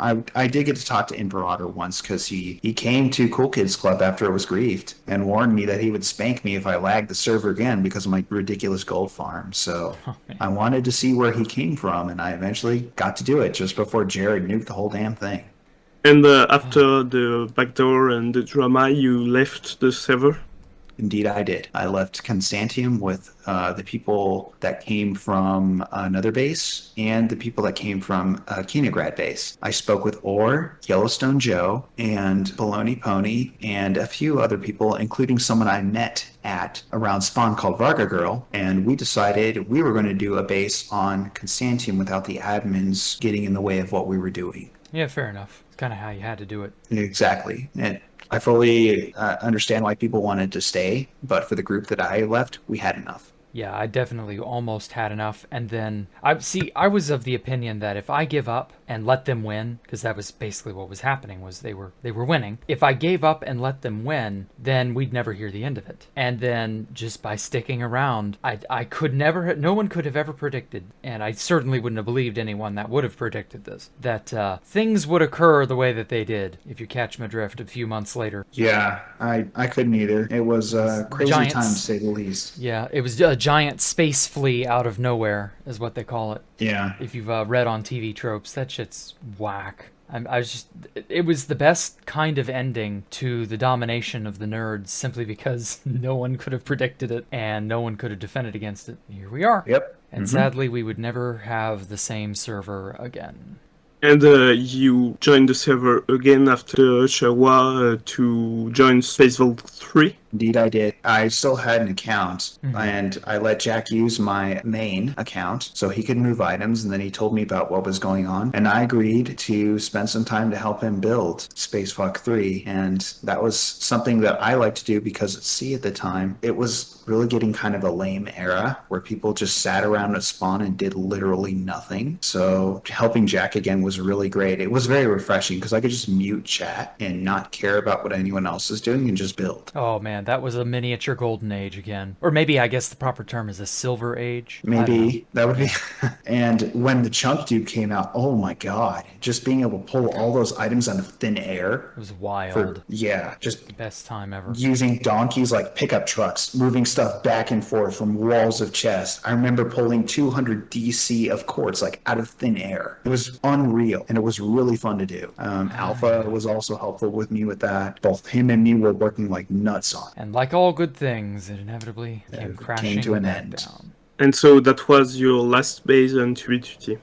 I did get to talk to Imperator once because he came to Cool Kids Club after it was griefed and warned me that he would spank me if I lagged the server again because of my ridiculous gold farm. So Oh, man. I wanted to see where he came from, and I eventually got to do it just before Jared nuked the whole damn thing. And after the backdoor and the drama, you left the server? Indeed, I did. I left Constantium with the people that came from another base and the people that came from Kinagrad base. I spoke with Orr, Yellowstone Joe, and Baloney Pony, and a few other people, including someone I met at around spawn called Varga Girl, and we decided we were going to do a base on Constantium without the admins getting in the way of what we were doing. Yeah, fair enough. It's kind of how you had to do it. Exactly. And I fully understand why people wanted to stay, but for the group that I left, we had enough. Yeah, I definitely almost had enough, and then I was of the opinion that if I give up and let them win, because that was basically what was happening, was they were winning. If I gave up and let them win, then we'd never hear the end of it. And then just by sticking around, I could never, no one could have ever predicted, and I certainly wouldn't have believed anyone that would have predicted this, that things would occur the way that they did, if you catch my drift, a few months later. Yeah, I couldn't either. It was a crazy time to say the least. Yeah, it was a giant space flea out of nowhere, is what they call it. Yeah. If you've read on TV tropes, that shit's whack. It was the best kind of ending to the domination of the nerds, simply because no one could have predicted it and no one could have defended against it. Here we are. Yep. And sadly, we would never have the same server again. And you joined the server again after the Shawa to join Space Valkyria 3? Indeed, I did. I still had an account, and I let Jack use my main account so he could move items, and then he told me about what was going on, and I agreed to spend some time to help him build Space Valk 3, and that was something that I liked to do because at C at the time, it was really getting kind of a lame era where people just sat around at spawn and did literally nothing. So helping Jack again was really great. It was very refreshing because I could just mute chat and not care about what anyone else is doing and just build. Oh man, that was a miniature golden age again. Or maybe I guess the proper term is a silver age. Maybe that would be. And when the Chunk Dude came out, oh my god, just being able to pull all those items out of thin air. It was wild. Just best time ever. Using donkeys like pickup trucks, moving stuff back and forth from walls of chests. I remember pulling 200 DC of quartz like out of thin air. It was unreal, and it was really fun to do. Alpha was also helpful with me with that. Both him and me were working like nuts on it. And like all good things, it inevitably came crashing to an back end. down. And so that was your last base on 2B2T?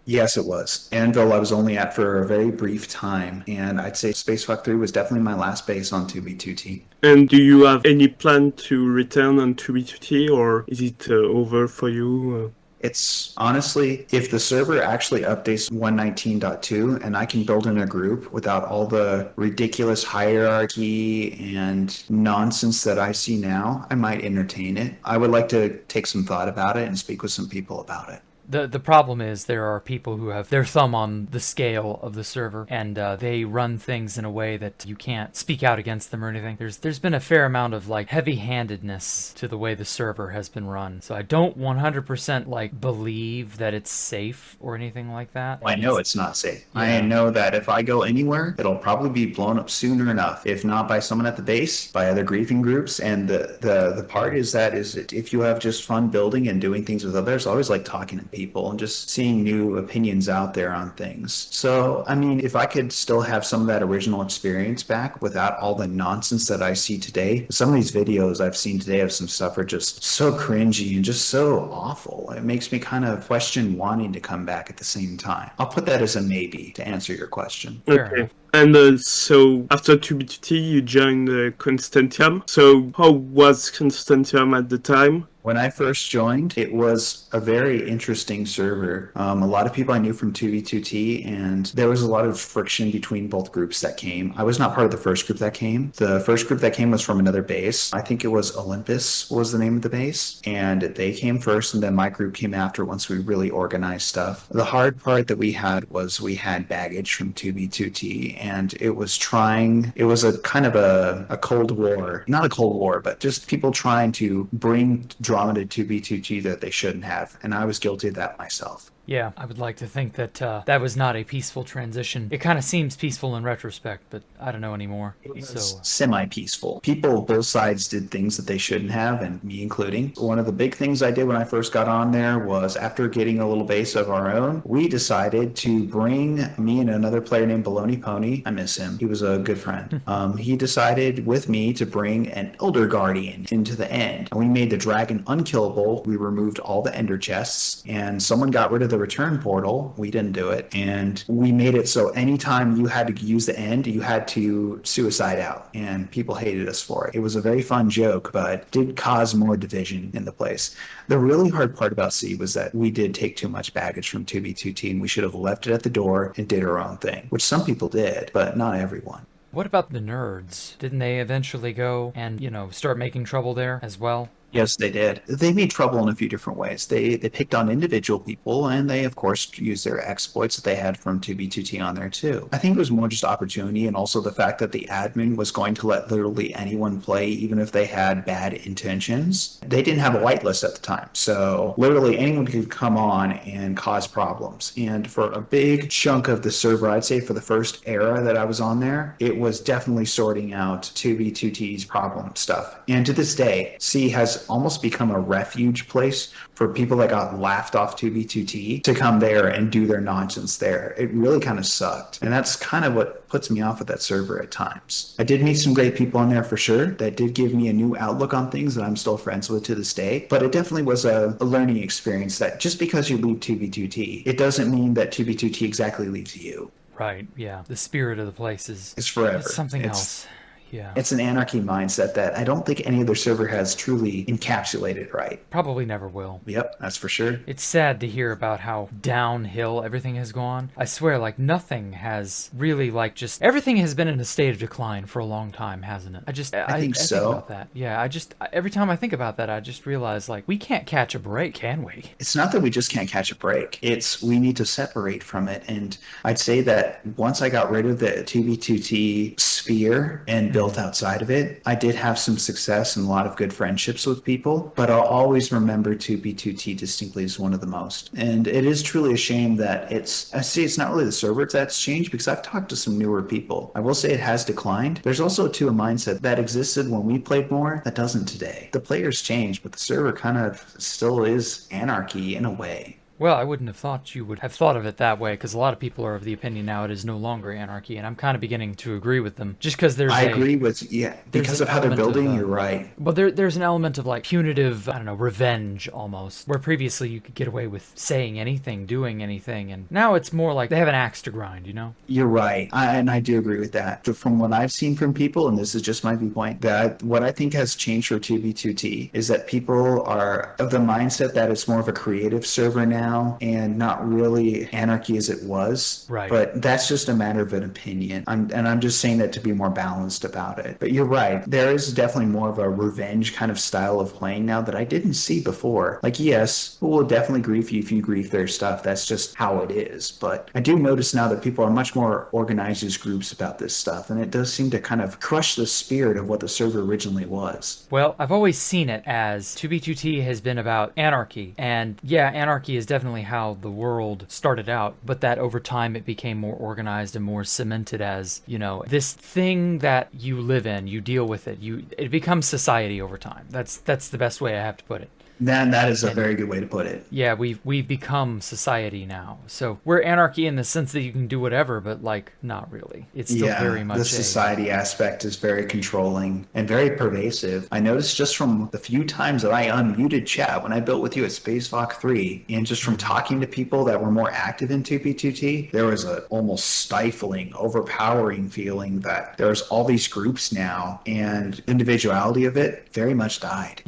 Yes, it was. Anvil I was only at for a very brief time, and I'd say Space Valk 3 was definitely my last base on 2B2T. And do you have any plan to return on 2B2T, or is it over for you? It's honestly, if the server actually updates 119.2 and I can build in a group without all the ridiculous hierarchy and nonsense that I see now, I might entertain it. I would like to take some thought about it and speak with some people about it. The problem is there are people who have their thumb on the scale of the server, and they run things in a way that you can't speak out against them or anything. There's been a fair amount of like heavy-handedness to the way the server has been run, so I don't 100% like believe that it's safe or anything like that. I know it's not safe. Yeah. I know that if I go anywhere, it'll probably be blown up sooner enough, if not by someone at the base, by other griefing groups. And the part is that if you have just fun building and doing things with others, I always like talking to people and just seeing new opinions out there on things. So, I mean, if I could still have some of that original experience back without all the nonsense that I see today, some of these videos I've seen today of some stuff are just so cringy and just so awful. It makes me kind of question wanting to come back at the same time. I'll put that as a maybe to answer your question. Okay. And so after 2B2T, you joined Constantium. So how was Constantium at the time? When I first joined, it was a very interesting server. A lot of people I knew from 2v2t, and there was a lot of friction between both groups that came. I was not part of the first group that came. The first group that came was from another base. I think it was Olympus was the name of the base, and they came first, and then my group came after once we really organized stuff. The hard part that we had was we had baggage from 2v2t, and it was a kind of a Cold War, not a Cold War, but just people trying to bring drama to 2b2t that they shouldn't have, and I was guilty of that myself. Yeah, I would like to think that that was not a peaceful transition. It kind of seems peaceful in retrospect, but I don't know anymore. So, Semi-peaceful. People, both sides did things that they shouldn't have, and me including. One of the big things I did when I first got on there was, after getting a little base of our own, we decided to bring me and another player named Baloney Pony. I miss him. He was a good friend. He decided with me to bring an Elder Guardian into the end. And we made the dragon unkillable. We removed all the ender chests, and someone got rid of the return portal. We didn't do it. And we made it so anytime you had to use the end, you had to suicide out. And people hated us for it. It was a very fun joke, but did cause more division in the place. The really hard part about C was that we did take too much baggage from 2B2T, and we should have left it at the door and did our own thing, which some people did, but not everyone. what about the nerds? Didn't they eventually go and, start making trouble there as well? Yes, they did. They made trouble in a few different ways. They picked on individual people, and they, of course, used their exploits that they had from 2B2T on there, too. I think it was more just opportunity, and also the fact that the admin was going to let literally anyone play, even if they had bad intentions. They didn't have a whitelist at the time, so literally anyone could come on and cause problems. And for a big chunk of the server, I'd say for the first era that I was on there, it was definitely sorting out 2B2T's problem stuff. And to this day, C has almost become a refuge place for people that got laughed off 2B2T to come there and do their nonsense there. It really kind of sucked. And that's kind of what puts me off with that server at times. I did meet some great people on there for sure. That did give me a new outlook on things that I'm still friends with to this day. But it definitely was a learning experience that just because you leave 2B2T, it doesn't mean that 2B2T exactly leaves you. Right, yeah. The spirit of the place is It's forever. It's something else. Yeah. It's an anarchy mindset that I don't think any other server has truly encapsulated right. Probably never will. Yep, that's for sure. It's sad to hear about how downhill everything has gone. I swear, nothing has really, everything has been in a state of decline for a long time, hasn't it? I think so. think about that. Yeah, every time I think about that, I just realize, we can't catch a break, can we? It's not that we just can't catch a break. It's we need to separate from it. And I'd say that once I got rid of the 2B2T sphere and built outside of it, I did have some success and a lot of good friendships with people, but I'll always remember 2B2T distinctly as one of the most. And it is truly a shame that it's not really the server that's changed, because I've talked to some newer people. I will say it has declined. There's also too a mindset that existed when we played more that doesn't today. The players change, but the server kind of still is anarchy in a way. Well, I wouldn't have thought you would have thought of it that way, because a lot of people are of the opinion now it is no longer anarchy, and I'm kind of beginning to agree with them. Just because I agree with, because of how they're building, you're right. But there's an element of punitive, I don't know, revenge almost, where previously you could get away with saying anything, doing anything, and now it's more like they have an axe to grind, You're right, and I do agree with that. From what I've seen from people, and this is just my viewpoint, that what I think has changed for 2B2T is that people are of the mindset that it's more of a creative server now, and not really anarchy as it was. Right. But that's just a matter of an opinion. I'm just saying that to be more balanced about it. But you're right. There is definitely more of a revenge kind of style of playing now that I didn't see before. Yes, people will definitely grief you if you grief their stuff. That's just how it is. But I do notice now that people are much more organized as groups about this stuff, and it does seem to kind of crush the spirit of what the server originally was. Well, I've always seen it as 2B2T has been about anarchy, and anarchy is definitely how the world started out, but that over time it became more organized and more cemented as, this thing that you live in, you deal with it, it becomes society over time. That's the best way I have to put it. That is a very good way to put it. Yeah, we've become society now. So we're anarchy in the sense that you can do whatever, but not really. It's still very much the society aspect is very controlling and very pervasive. I noticed just from the few times that I unmuted chat when I built with you at Space Valk 3, and just from talking to people that were more active in 2B2T, there was a almost stifling, overpowering feeling that there's all these groups now, and individuality of it very much died.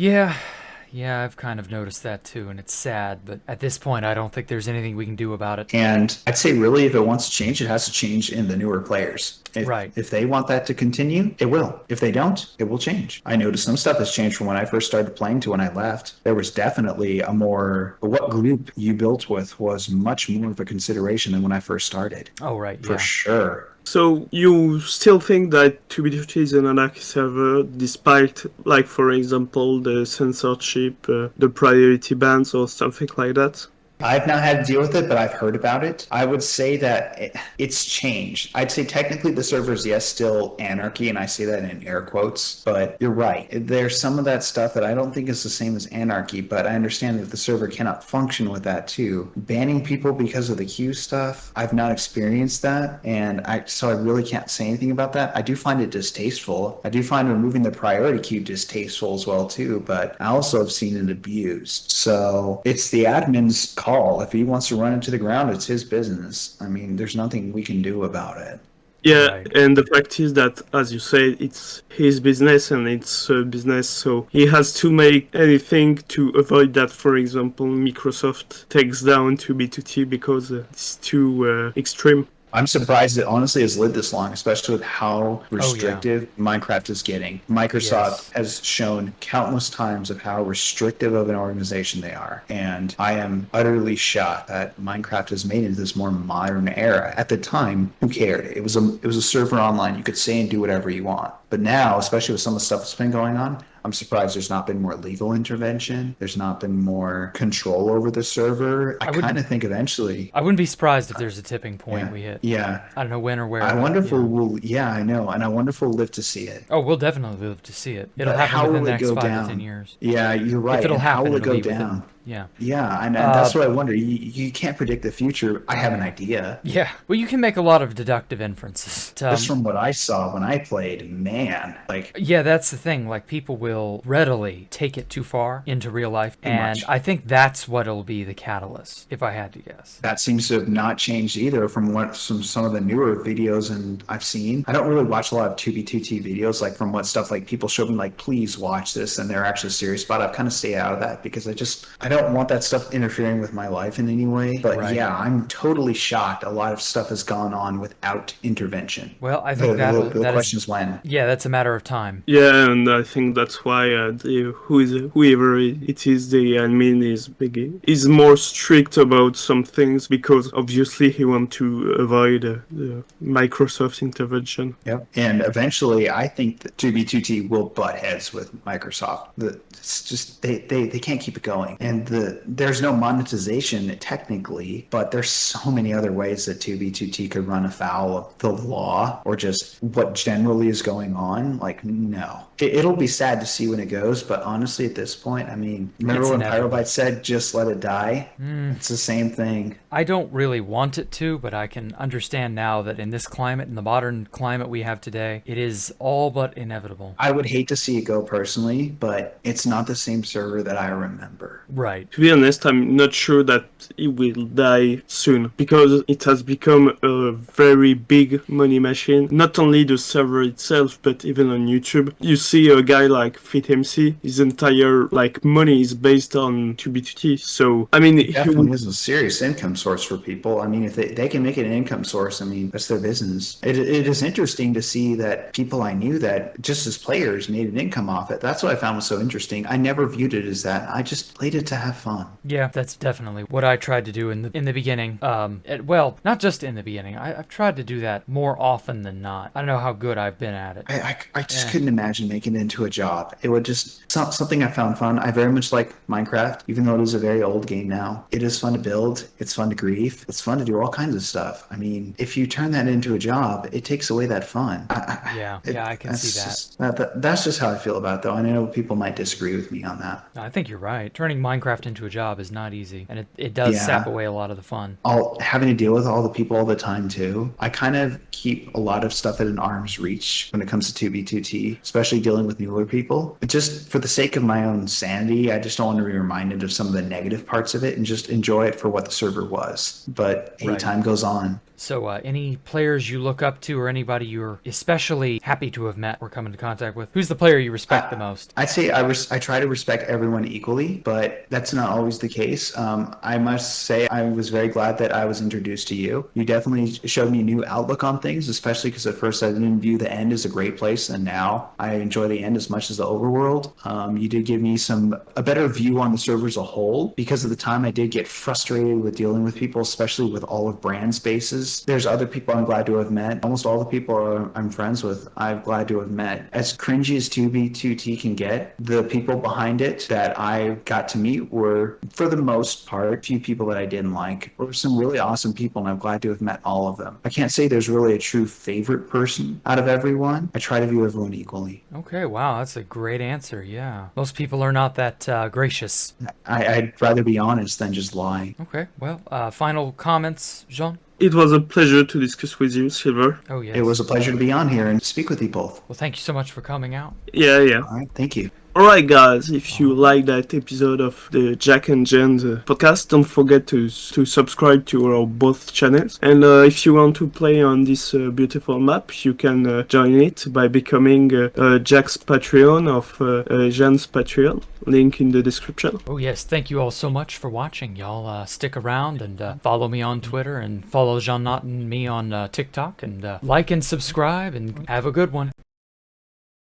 Yeah, I've kind of noticed that too, and it's sad, but at this point, I don't think there's anything we can do about it. And I'd say really, if it wants to change, it has to change in the newer players. If they want that to continue, it will. If they don't, it will change. I noticed some stuff has changed from when I first started playing to when I left. There was definitely what group you built with was much more of a consideration than when I first started. Oh, right, yeah. For sure. So you still think that 2B2T is an anarchy server, despite, for example, the censorship, the priority bans, or something like that? I've not had to deal with it, but I've heard about it. I would say that it's changed. I'd say technically the server's, yes, still anarchy, and I say that in air quotes, but you're right. There's some of that stuff that I don't think is the same as anarchy, but I understand that the server cannot function with that too. Banning people because of the queue stuff, I've not experienced that, and so I really can't say anything about that. I do find it distasteful. I do find removing the priority queue distasteful as well too, but I also have seen it abused. So it's the admin's call. If he wants to run into the ground, it's his business. I mean, there's nothing we can do about it. Yeah, Right. and the fact is that, as you said, it's his business and it's a business, so he has to make anything to avoid that. For example, Microsoft takes down 2B2T because it's too extreme. I'm surprised it honestly has lived this long, especially with how restrictive Minecraft is getting. Microsoft has shown countless times of how restrictive of an organization they are. And I am utterly shocked that Minecraft has made it into this more modern era. At the time, who cared? It was a server online. You could say and do whatever you want. But now, especially with some of the stuff that's been going on, I'm surprised there's not been more legal intervention. There's not been more control over the server. I kind of think eventually. I wouldn't be surprised if there's a tipping point we hit. Yeah. I don't know when or where. I wonder if we'll, I know. And I wonder if we'll live to see it. Oh, we'll definitely live to see it. It'll But happen how within will the it next go 5 down? to 10 years. Yeah, you're right. If it'll And happen, how will it it'll go be within- down? Yeah. Yeah, and that's what I wonder. You can't predict the future. I have an idea. Yeah. Well, you can make a lot of deductive inferences. Just from what I saw when I played, man, like Yeah, that's the thing. Like, people will readily take it too far into real life. And much. I think that's what'll be the catalyst, if I had to guess. that seems to have not changed either from some of the newer videos and I've seen. I don't really watch a lot of 2B2T videos, like from what stuff like people show me like, please watch this, and they're actually serious about it. I've kind of stayed out of that because I don't want that stuff interfering with my life in any way. But Right. yeah, I'm totally shocked. A lot of stuff has gone on without intervention. Well, I think The question is when. Yeah, that's a matter of time. Yeah, and I think that's why whoever it is, the admin is more strict about some things because obviously he wants to avoid the Microsoft intervention. Yep. And eventually, I think that 2B2T will butt heads with Microsoft. It's just they can't keep it going. And there's no monetization technically, but there's so many other ways that 2B2T could run afoul of the law or just what generally is going on. Like, no. It'll be sad to see when it goes, but honestly, at this point, I mean, remember It's when inevitable. Pyrobyte said, just let it die? It's the same thing. I don't really want it to, but I can understand now that in this climate, in the modern climate we have today, it is all but inevitable. I would hate to see it go personally, but it's not the same server that I remember. Right. To be honest, I'm not sure that it will die soon because it has become a very big money machine. Not only the server itself, but even on YouTube. You see a guy like FitMC, his entire money is based on 2B2T. So I mean, It definitely is a serious income source for people. I mean, if they can make it an income source, I mean, that's their business. It is interesting to see that people I knew that just as players made an income off it. That's what I found was so interesting. I never viewed it as that. I just played it to have fun. Yeah, that's definitely what I tried to do in the beginning. Well, not just in the beginning. I've tried to do that more often than not. I don't know how good I've been at it. I just couldn't imagine making it into a job. It would just something I found fun. I very much like Minecraft, even though it is a very old game now. It is fun to build. It's fun to grief. It's fun to do all kinds of stuff. I mean, if you turn that into a job, it takes away that fun. Yeah, I can see that. That's just how I feel about it, though. And I know people might disagree with me on that. I think you're right. Turning Minecraft into a job is not easy, and it does sap away a lot of the fun. Having to deal with all the people all the time too. I kind of keep a lot of stuff at an arm's reach when it comes to 2B2T, especially dealing with newer people. Just for the sake of my own sanity, I just don't want to be reminded of some of the negative parts of it and just enjoy it for what the server was. But hey, time goes on. So any players you look up to or anybody you're especially happy to have met or come into contact with? Who's the player you respect the most? I'd say I try to respect everyone equally, but that's not always the case. I must say I was very glad that I was introduced to you. You definitely showed me a new outlook on things, especially because at first I didn't view the end as a great place, and now I enjoy the end as much as the overworld. You did give me a better view on the server as a whole, because at the time I did get frustrated with dealing with people, especially with all of brand spaces cases, there's other people I'm glad to have met. Almost all the people I'm friends with, I'm glad to have met. As cringy as 2B2T can get, the people behind it that I got to meet were, for the most part, few people that I didn't like. There were some really awesome people, and I'm glad to have met all of them. I can't say there's really a true favorite person out of everyone. I try to view everyone equally. Okay, wow, that's a great answer. Yeah. Most people are not that gracious. I'd rather be honest than just lie. Okay, well, final comments, Jean? It was a pleasure to discuss with you, Silver. Oh, yes. It was a pleasure to be on here and speak with you both. Well, thank you so much for coming out. Yeah, yeah. All right, thank you. Alright guys, if you like that episode of the Jack and Jen podcast, don't forget to subscribe to our both channels. And if you want to play on this beautiful map, you can join it by becoming Jack's Patreon of Jen's Patreon. Link in the description. Oh, yes, thank you all so much for watching. Y'all stick around and follow me on Twitter and follow Jean Knott and me on TikTok. And like and subscribe and have a good one.